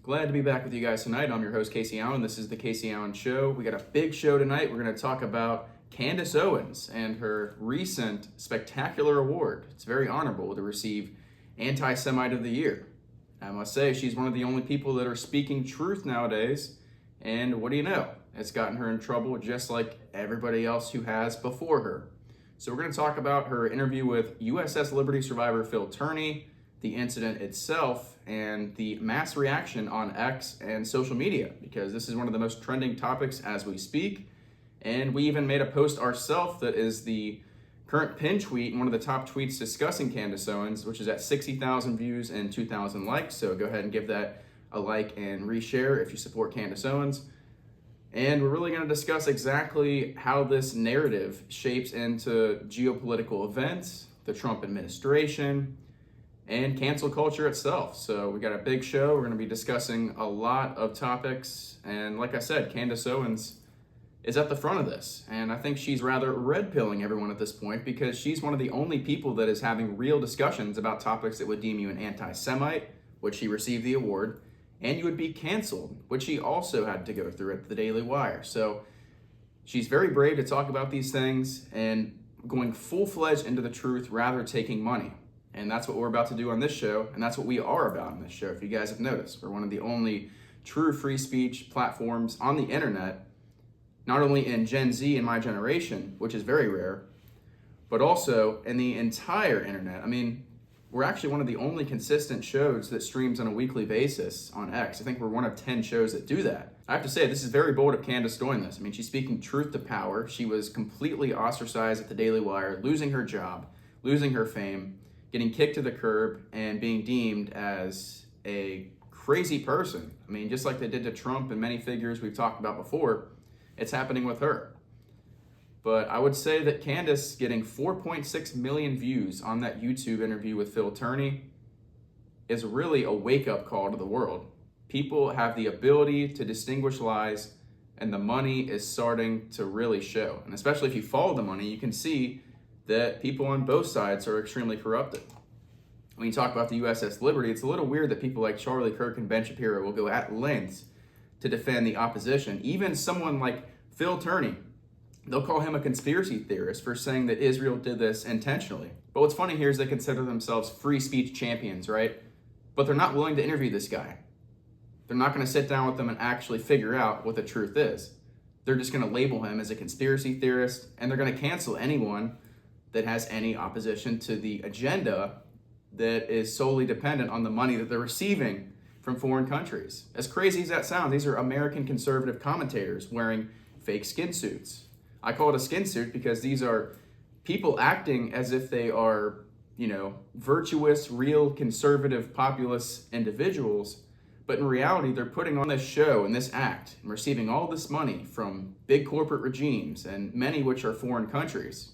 Glad to be back with you guys tonight. I'm your host, Kacee Allen. This is the Kacee Allen Show. We got a big show tonight. We're going to talk about Candace Owens and her recent spectacular award. It's very honorable to receive Antisemite of the Year. I must say, she's one of the only people that are speaking truth nowadays. And what do you know? It's gotten her in trouble just like everybody else who has before her. So we're going to talk about her interview with USS Liberty survivor Phil Turney, the incident itself, and the mass reaction on X and social media, because this is one of the most trending topics as we speak. And we even made a post ourselves that is the current pin tweet and one of the top tweets discussing Candace Owens, which is at 60,000 views and 2,000 likes. So go ahead and give that a like and reshare if you support Candace Owens. And we're really going to discuss exactly how this narrative shapes into geopolitical events, the Trump administration, and cancel culture itself. So we got a big show. We're going to be discussing a lot of topics. And like I said, Candace Owens is at the front of this. And I think she's rather red-pilling everyone at this point, because she's one of the only people that is having real discussions about topics that would deem you an anti-Semite, which she received the award, and you would be canceled, which she also had to go through at the Daily Wire. So she's very brave to talk about these things and going full-fledged into the truth rather than taking money. And that's what we're about to do on this show, and that's what we are about on this show. If you guys have noticed, we're one of the only true free speech platforms on the internet, not only in Gen Z and my generation, which is very rare, but also in the entire internet. I mean, we're actually one of the only consistent shows that streams on a weekly basis on X. I think we're one of 10 shows that do that. I have to say, this is very bold of Candace doing this. I mean, she's speaking truth to power. She was completely ostracized at the Daily Wire, losing her job, losing her fame, getting kicked to the curb, and being deemed as a crazy person. I mean, just like they did to Trump and many figures we've talked about before, it's happening with her. But I would say that Candace getting 4.6 million views on that YouTube interview with Phil Turney is really a wake-up call to the world. People have the ability to distinguish lies, and the money is starting to really show. And especially if you follow the money, you can see that people on both sides are extremely corrupted. When you talk about the USS Liberty, it's a little weird that people like Charlie Kirk and Ben Shapiro will go at lengths to defend the opposition. Even someone like Phil Turney, they'll call him a conspiracy theorist for saying that Israel did this intentionally. But what's funny here is they consider themselves free speech champions, right? But they're not willing to interview this guy. They're not going to sit down with them and actually figure out what the truth is. They're just going to label him as a conspiracy theorist, and they're going to cancel anyone that has any opposition to the agenda that is solely dependent on the money that they're receiving from foreign countries. As crazy as that sounds, these are American conservative commentators wearing fake skin suits. I call it a skin suit because these are people acting as if they are, virtuous, real conservative populist individuals, but in reality, they're putting on this show and this act and receiving all this money from big corporate regimes, and many which are foreign countries,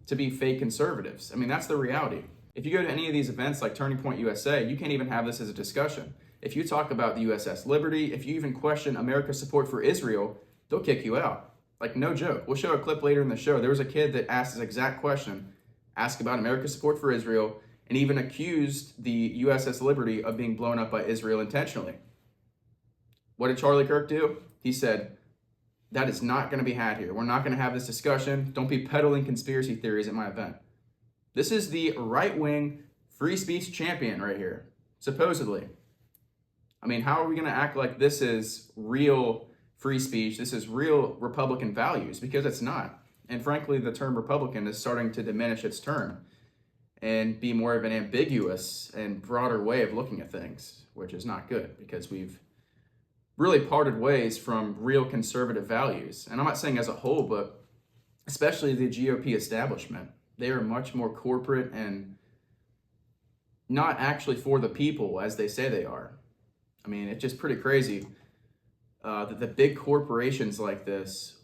to be fake conservatives. I mean, that's the reality. If you go to any of these events like Turning Point USA, you can't even have this as a discussion. If you talk about the USS Liberty, if you even question America's support for Israel, they'll kick you out. Like, no joke. We'll show a clip later in the show. There was a kid that asked this exact question, asked about America's support for Israel, and even accused the USS Liberty of being blown up by Israel intentionally. What did Charlie Kirk do? He said, that is not going to be had here. We're not going to have this discussion. Don't be peddling conspiracy theories at my event. This is the right-wing free speech champion right here, supposedly. I mean, how are we going to act like this is real free speech? This is real Republican values, because it's not. And frankly, the term Republican is starting to diminish its term and be more of an ambiguous and broader way of looking at things, which is not good, because we've really parted ways from real conservative values. And I'm not saying as a whole, but especially the GOP establishment. They are much more corporate and not actually for the people as they say they are. I mean, it's just pretty crazy that the big corporations like this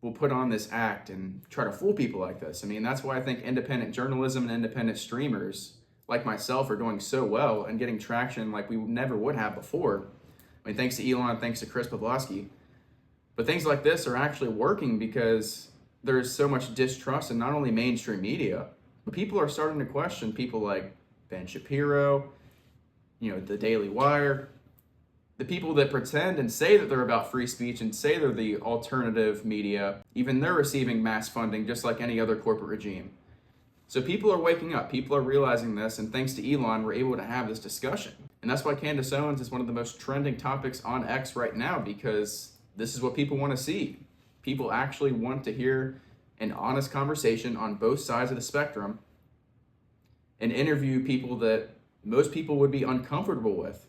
will put on this act and try to fool people like this. I mean, that's why I think independent journalism and independent streamers like myself are doing so well and getting traction like we never would have before. I mean, thanks to Elon, thanks to Chris Pavlovsky. But things like this are actually working because there is so much distrust in not only mainstream media, but people are starting to question people like Ben Shapiro, the Daily Wire, The people that pretend and say that they're about free speech and say they're the alternative media, even they're receiving mass funding just like any other corporate regime. So people are waking up, people are realizing this, and thanks to Elon, we're able to have this discussion. And that's why Candace Owens is one of the most trending topics on X right now, because this is what people want to see. People actually want to hear an honest conversation on both sides of the spectrum and interview people that most people would be uncomfortable with.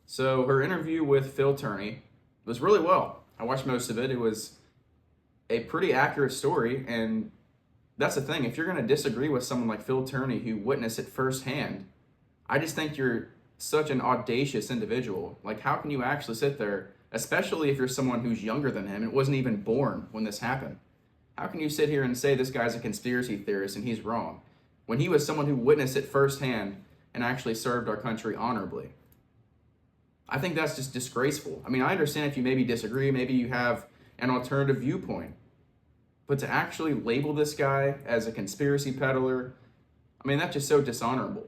So her interview with Phil Turney was really well. I watched most of it. It was a pretty accurate story, and that's the thing. If you're going to disagree with someone like Phil Turney who witnessed it firsthand, I just think you're such an audacious individual. Like, how can you actually sit there, especially if you're someone who's younger than him and wasn't even born when this happened? How can you sit here and say this guy's a conspiracy theorist and he's wrong, when he was someone who witnessed it firsthand and actually served our country honorably? I think that's just disgraceful. I mean, I understand if you maybe disagree, maybe you have an alternative viewpoint, but to actually label this guy as a conspiracy peddler, I mean, that's just so dishonorable.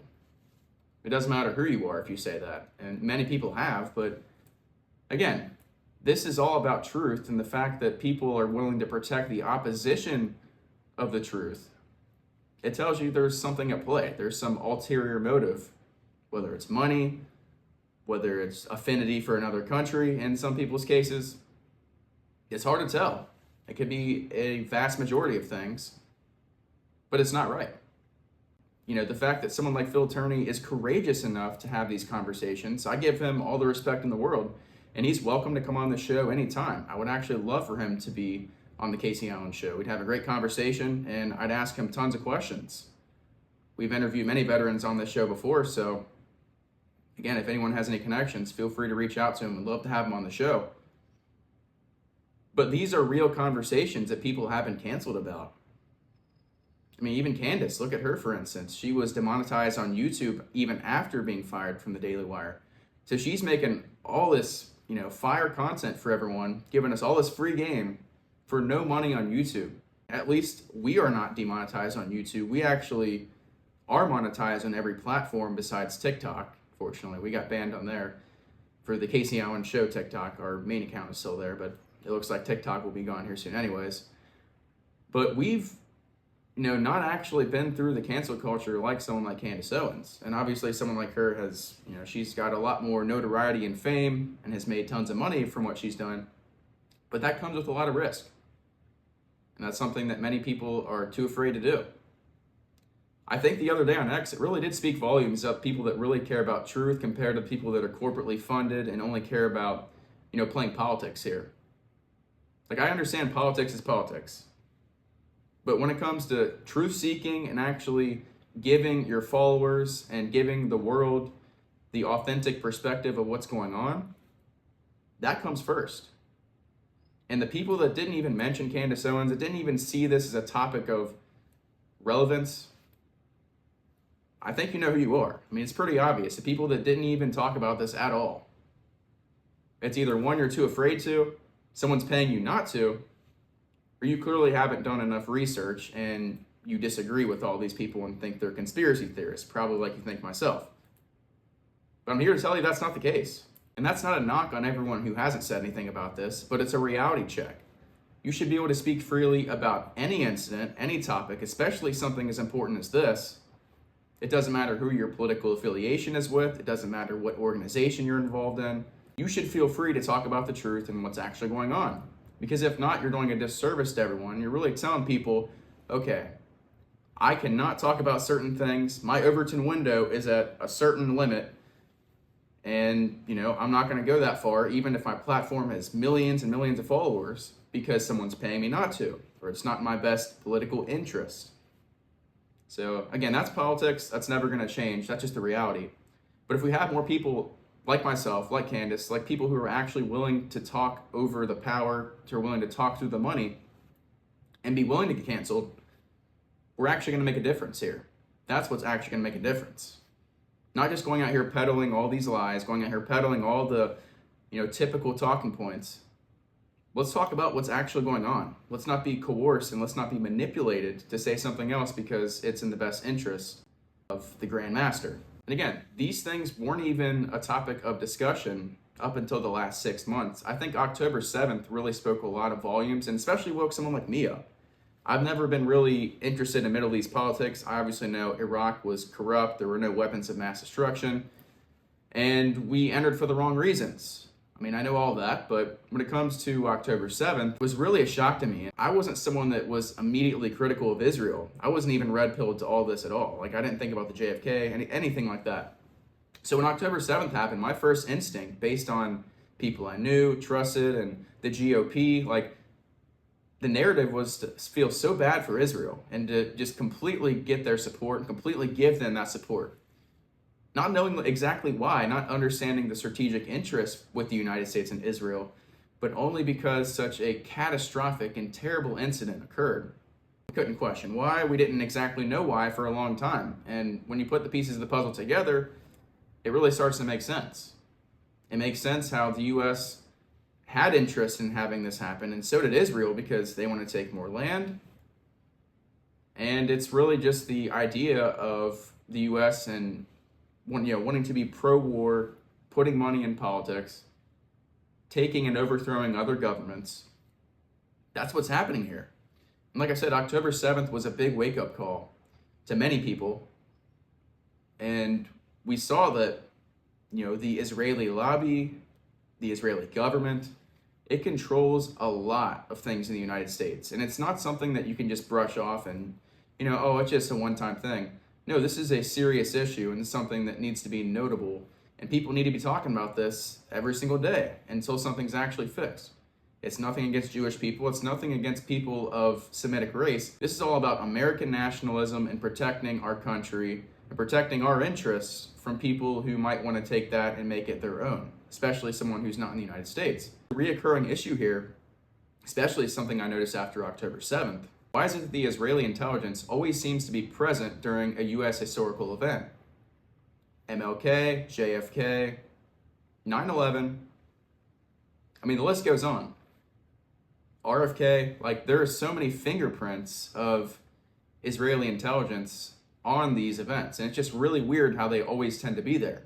It doesn't matter who you are if you say that, and many people have, but again, this is all about truth and the fact that people are willing to protect the opposition of the truth. It tells you there's something at play. There's some ulterior motive, whether it's money, whether it's affinity for another country in some people's cases. It's hard to tell. It could be a vast majority of things, but it's not right. You know, the fact that someone like Phil Turney is courageous enough to have these conversations, I give him all the respect in the world, and he's welcome to come on the show anytime. I would actually love for him to be on the Kacee Allen Show. We'd have a great conversation, and I'd ask him tons of questions. We've interviewed many veterans on this show before, so again, if anyone has any connections, feel free to reach out to him. We'd love to have him on the show. But these are real conversations that people have been canceled about. I mean, even Candace, look at her, for instance. She was demonetized on YouTube even after being fired from the Daily Wire. So she's making all this, fire content for everyone, giving us all this free game for no money on YouTube. At least we are not demonetized on YouTube. We actually are monetized on every platform besides TikTok. Fortunately, we got banned on there for the Kacee Allen Show TikTok. Our main account is still there, but it looks like TikTok will be gone here soon anyways. But we've not actually been through the cancel culture like someone like Candace Owens. And obviously someone like her has, she's got a lot more notoriety and fame and has made tons of money from what she's done. But that comes with a lot of risk. And that's something that many people are too afraid to do. I think the other day on X, it really did speak volumes of people that really care about truth compared to people that are corporately funded and only care about, playing politics here. Like, I understand politics is politics. But when it comes to truth seeking and actually giving your followers and giving the world the authentic perspective of what's going on, that comes first. And the people that didn't even mention Candace Owens, that didn't even see this as a topic of relevance, I think you know who you are. I mean, it's pretty obvious. The people that didn't even talk about this at all. It's either one, you're too afraid to, someone's paying you not to, or you clearly haven't done enough research and you disagree with all these people and think they're conspiracy theorists, probably like you think myself. But I'm here to tell you that's not the case. And that's not a knock on everyone who hasn't said anything about this, but it's a reality check. You should be able to speak freely about any incident, any topic, especially something as important as this. It doesn't matter who your political affiliation is with. It doesn't matter what organization you're involved in. You should feel free to talk about the truth and what's actually going on. Because if not, you're doing a disservice to everyone. You're really telling people, okay, I cannot talk about certain things. My Overton window is at a certain limit. And, I'm not going to go that far, even if my platform has millions and millions of followers, because someone's paying me not to, or it's not in my best political interest. So again, that's politics. That's never going to change. That's just the reality. But if we have more people like myself, like Candace, like people who are actually willing to talk over the power, who are willing to talk through the money, and be willing to get canceled, we're actually going to make a difference here. That's what's actually going to make a difference. Not just going out here peddling all these lies, going out here peddling all the, typical talking points. Let's talk about what's actually going on. Let's not be coerced and let's not be manipulated to say something else because it's in the best interest of the Grand Master. And again, these things weren't even a topic of discussion up until the last 6 months. I think October 7th really spoke a lot of volumes and especially woke someone like me up. I've never been really interested in Middle East politics. I obviously know Iraq was corrupt, there were no weapons of mass destruction, and we entered for the wrong reasons. I mean, I know all that, but when it comes to October 7th, it was really a shock to me. I wasn't someone that was immediately critical of Israel. I wasn't even red-pilled to all this at all. Like, I didn't think about the JFK, anything like that. So when October 7th happened, my first instinct, based on people I knew, trusted, and the GOP, like, the narrative was to feel so bad for Israel and to just completely get their support and completely give them that support. Not knowing exactly why, not understanding the strategic interest with the United States and Israel, but only because such a catastrophic and terrible incident occurred. We couldn't question why, we didn't exactly know why for a long time. And when you put the pieces of the puzzle together, it really starts to make sense. It makes sense how the U.S. had interest in having this happen, and so did Israel because they want to take more land. And it's really just the idea of the U.S. and wanting to be pro-war, putting money in politics, taking and overthrowing other governments. That's what's happening here. And like I said, October 7th was a big wake-up call to many people. And we saw that, the Israeli lobby, the Israeli government, it controls a lot of things in the United States. And it's not something that you can just brush off and, it's just a one-time thing. No, this is a serious issue and it's something that needs to be notable. And people need to be talking about this every single day until something's actually fixed. It's nothing against Jewish people. It's nothing against people of Semitic race. This is all about American nationalism and protecting our country and protecting our interests from people who might want to take that and make it their own, especially someone who's not in the United States. The reoccurring issue here, especially something I noticed after October 7th, why is it that the Israeli intelligence always seems to be present during a U.S. historical event? MLK, JFK, 9/11. I mean, the list goes on. RFK, there are so many fingerprints of Israeli intelligence on these events. And it's just really weird how they always tend to be there.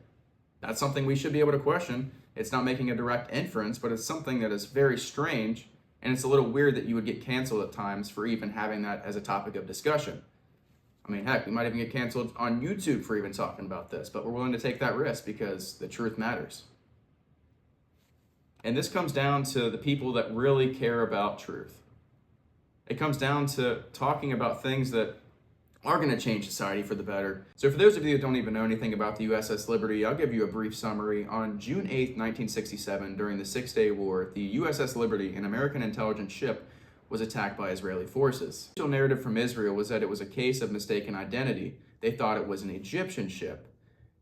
That's something we should be able to question. It's not making a direct inference, but it's something that is very strange. And it's a little weird that you would get canceled at times for even having that as a topic of discussion. I mean, heck, we might even get canceled on YouTube for even talking about this, but we're willing to take that risk because the truth matters. And this comes down to the people that really care about truth. It comes down to talking about things that are going to change society for the better. So for those of you that don't even know anything about the USS Liberty, I'll give you a brief summary. On June 8th, 1967, during the Six-Day War, the USS Liberty, an American intelligence ship, was attacked by Israeli forces. The official narrative from Israel was that it was a case of mistaken identity. They thought it was an Egyptian ship.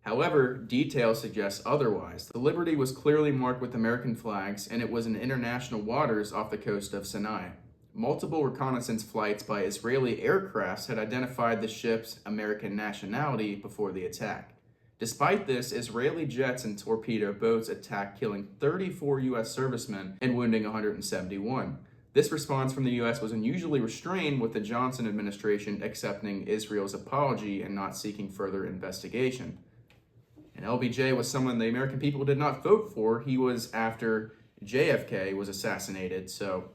However, details suggest otherwise. The Liberty was clearly marked with American flags, and it was in international waters off the coast of Sinai. Multiple reconnaissance flights by Israeli aircrafts had identified the ship's American nationality before the attack. Despite this, Israeli jets and torpedo boats attacked, killing 34 U.S. servicemen and wounding 171. This response from the U.S. was unusually restrained, with the Johnson administration accepting Israel's apology and not seeking further investigation. And LBJ was someone the American people did not vote for. He was after JFK was assassinated, so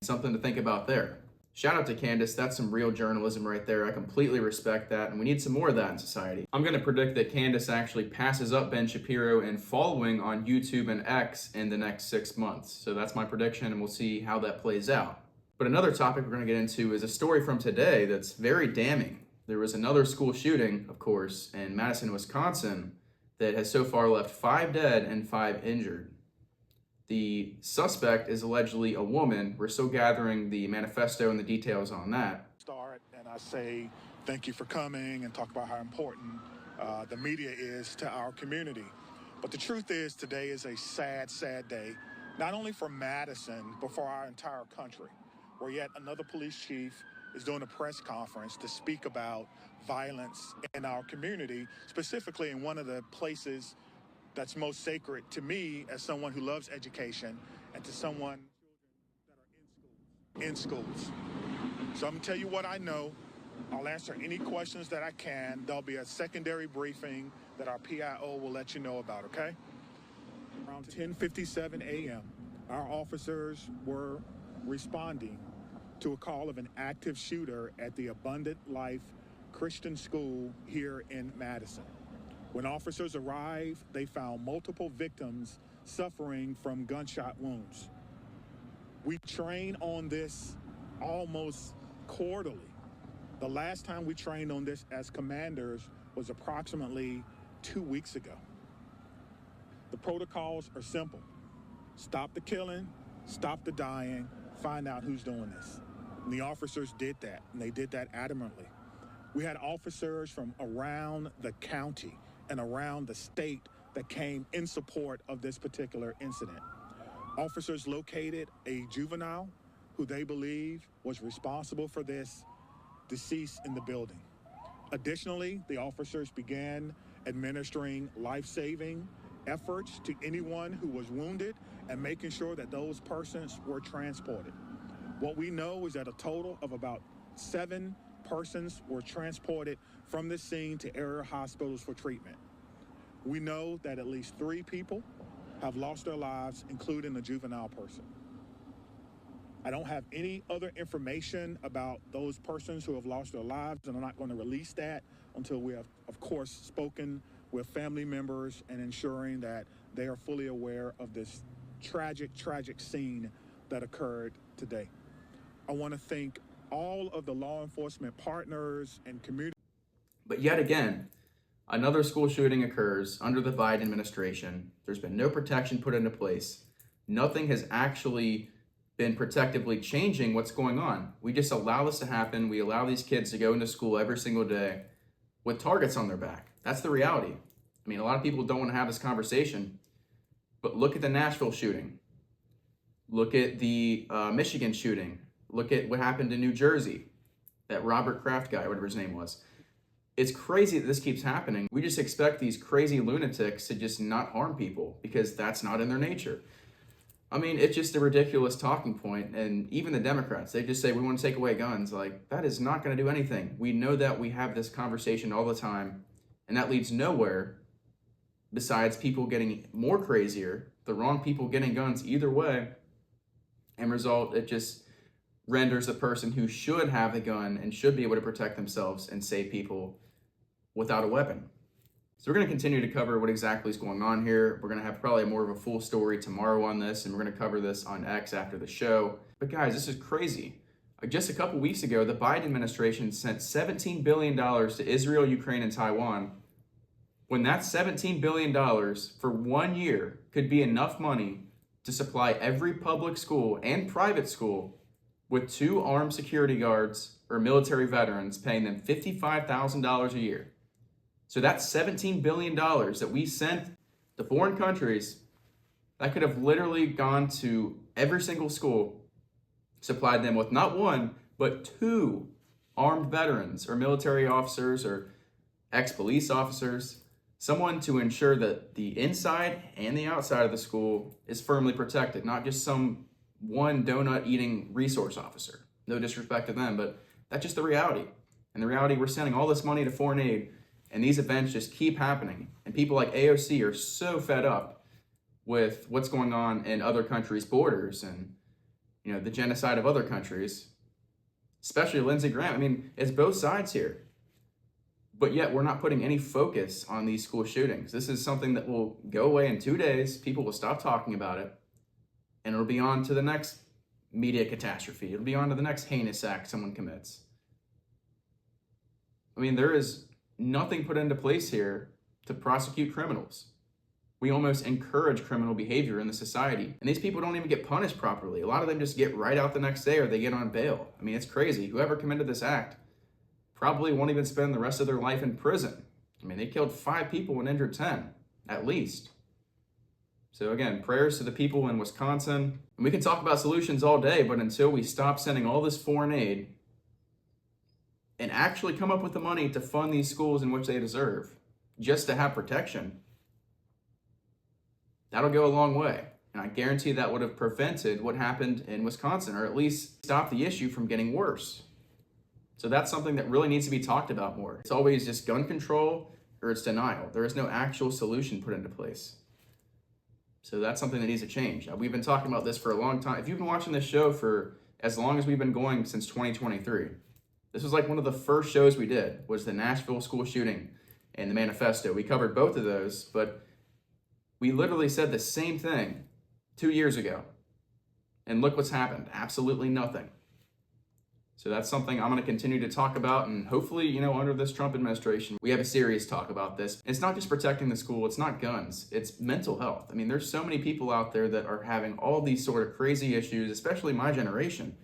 something to think about there. Shout out to Candace, that's some real journalism right there. I completely respect that, and we need some more of that in society. I'm going to predict that Candace actually passes up Ben Shapiro in following on YouTube and X in the next 6 months. So that's my prediction, and we'll see how that plays out. But another topic we're going to get into is a story from today that's very damning. There was another school shooting, of course, in Madison, Wisconsin, that has so far left 5 dead and 5 injured. The suspect is allegedly a woman. We're still gathering the manifesto and the details on that. And I say thank you for coming and talk about how important the media is to our community. But the truth is, today is a sad, sad day, not only for Madison, but for our entire country, where yet another police chief is doing a press conference to speak about violence in our community, specifically in one of the places that's most sacred to me as someone who loves education and to someone that are in schools. So I'm gonna tell you what I know. I'll answer any questions that I can. There'll be a secondary briefing that our PIO will let you know about, okay? Around 10:57 a.m., our officers were responding to a call of an active shooter at the Abundant Life Christian School here in Madison. When officers arrived, they found multiple victims suffering from gunshot wounds. We train on this almost quarterly. The last time we trained on this as commanders was approximately 2 weeks ago. The protocols are simple. Stop the killing, stop the dying, find out who's doing this. And the officers did that, and they did that adamantly. We had officers from around the county and around the state that came in support of this particular incident. Officers located a juvenile who they believe was responsible for this deceased in the building. Additionally, the officers began administering life-saving efforts to anyone who was wounded and making sure that those persons were transported. What we know is that a total of about 7 persons were transported from the scene to area hospitals for treatment. We know that at least 3 people have lost their lives, including a juvenile person. I don't have any other information about those persons who have lost their lives, and I'm not going to release that until we have, of course, spoken with family members and ensuring that they are fully aware of this tragic, tragic scene that occurred today. I want to thank all of the law enforcement partners and community. But yet again, another school shooting occurs under the Biden administration. There's been no protection put into place. Nothing has actually been protectively changing what's going on. We just allow this to happen. We allow these kids to go into school every single day with targets on their back. That's the reality. I mean, a lot of people don't want to have this conversation, but look at the Nashville shooting. Look at the Michigan shooting. Look at what happened in New Jersey, that Robert Kraft guy, whatever his name was. It's crazy that this keeps happening. We just expect these crazy lunatics to just not harm people because that's not in their nature. I mean, it's just a ridiculous talking point. And even the Democrats, they just say, we want to take away guns. Like, that is not going to do anything. We know that we have this conversation all the time, and that leads nowhere besides people getting more crazier, the wrong people getting guns either way. And result, it just renders the person who should have the gun and should be able to protect themselves and save people without a weapon. So we're going to continue to cover what exactly is going on here. We're going to have probably more of a full story tomorrow on this, and we're going to cover this on X after the show. But guys, this is crazy. Just a couple weeks ago, the Biden administration sent $17 billion to Israel, Ukraine, and Taiwan, when that $17 billion for 1 year could be enough money to supply every public school and private school with 2 armed security guards or military veterans, paying them $55,000 a year. So that's $17 billion that we sent to foreign countries that could have literally gone to every single school, supplied them with not 1, but 2 armed veterans or military officers or ex-police officers, someone to ensure that the inside and the outside of the school is firmly protected, not just some one donut-eating resource officer. No disrespect to them, but that's just the reality. And the reality, we're sending all this money to foreign aid, and these events just keep happening. And people like AOC are so fed up with what's going on in other countries' borders and, you know, the genocide of other countries, especially Lindsey Graham. I mean, it's both sides here. But yet we're not putting any focus on these school shootings. This is something that will go away in 2 days. People will stop talking about it, and it'll be on to the next media catastrophe. It'll be on to the next heinous act someone commits. I mean, there is nothing put into place here to prosecute criminals. We almost encourage criminal behavior in the society. And these people don't even get punished properly. A lot of them just get right out the next day or they get on bail. I mean, it's crazy. Whoever committed this act probably won't even spend the rest of their life in prison. I mean, they killed 5 people and injured 10, at least. So again, prayers to the people in Wisconsin. And we can talk about solutions all day, but until we stop sending all this foreign aid and actually come up with the money to fund these schools in which they deserve, just to have protection, that'll go a long way. And I guarantee that would have prevented what happened in Wisconsin, or at least stopped the issue from getting worse. So that's something that really needs to be talked about more. It's always just gun control, or it's denial. There is no actual solution put into place. So that's something that needs to change. We've been talking about this for a long time. If you've been watching this show for as long as we've been going, since 2023, this was like one of the first shows we did, was the Nashville school shooting and the manifesto. We covered both of those, but we literally said the same thing 2 years ago. And look what's happened. Absolutely nothing. So that's something I'm going to continue to talk about, and hopefully, under this Trump administration, we have a serious talk about this. It's not just protecting the school, it's not guns, it's mental health. I mean, there's so many people out there that are having all these sort of crazy issues, especially my generation.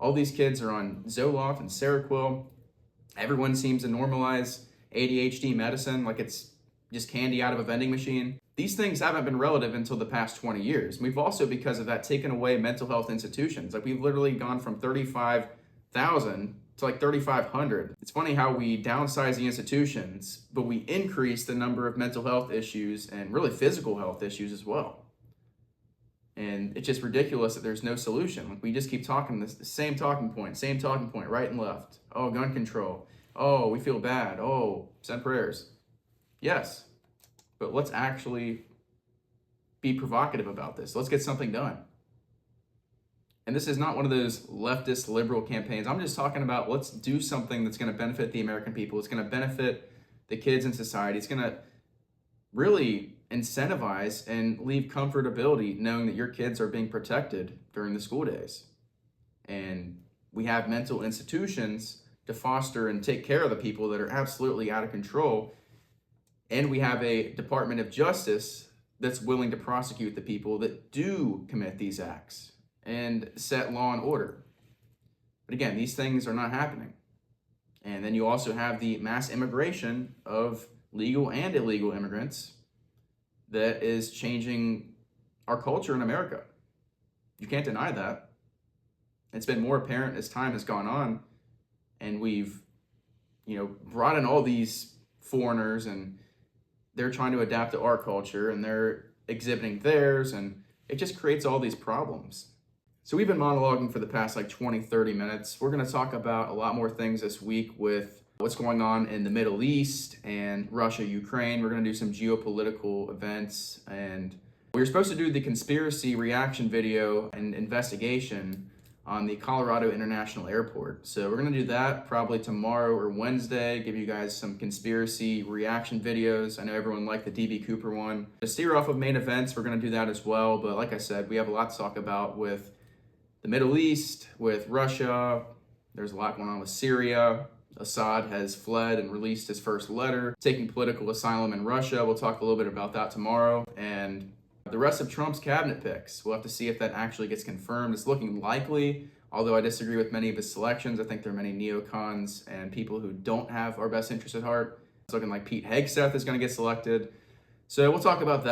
All these kids are on Zoloft and Seroquel. Everyone seems to normalize ADHD medicine like it's just candy out of a vending machine. These things haven't been relative until the past 20 years. We've also, because of that, taken away mental health institutions. Like, we've literally gone from 35,000 to like 3,500. It's funny how we downsize the institutions, but we increase the number of mental health issues and really physical health issues as well. And it's just ridiculous that there's no solution. Like, we just keep talking the same talking point, right and left. Oh, gun control. Oh, we feel bad. Oh, send prayers. Yes, but let's actually be provocative about this. Let's get something done. And this is not one of those leftist liberal campaigns. I'm just talking about, let's do something that's going to benefit the American people. It's going to benefit the kids in society. It's going to really incentivize and leave comfortability knowing that your kids are being protected during the school days. And we have mental institutions to foster and take care of the people that are absolutely out of control. And we have a Department of Justice that's willing to prosecute the people that do commit these acts and set law and order. But again, these things are not happening. And then you also have the mass immigration of legal and illegal immigrants that is changing our culture in America. You can't deny that. It's been more apparent as time has gone on, and we've, brought in all these foreigners, and they're trying to adapt to our culture, and they're exhibiting theirs, and it just creates all these problems. So we've been monologuing for the past 20, 30 minutes. We're going to talk about a lot more things this week with what's going on in the Middle East and Russia, Ukraine. We're going to do some geopolitical events, and we were supposed to do the conspiracy reaction video and investigation on the Colorado International Airport. So we're going to do that probably tomorrow or Wednesday, give you guys some conspiracy reaction videos. I know everyone liked the DB Cooper one. To steer off of main events, we're going to do that as well. But like I said, we have a lot to talk about with the Middle East, with Russia. There's a lot going on with Syria. Assad has fled and released his first letter, taking political asylum in Russia. We'll talk a little bit about that tomorrow. And the rest of Trump's cabinet picks, we'll have to see if that actually gets confirmed. It's looking likely, although I disagree with many of his selections. I think there are many neocons and people who don't have our best interest at heart. It's looking like Pete Hegseth is going to get selected. So we'll talk about that.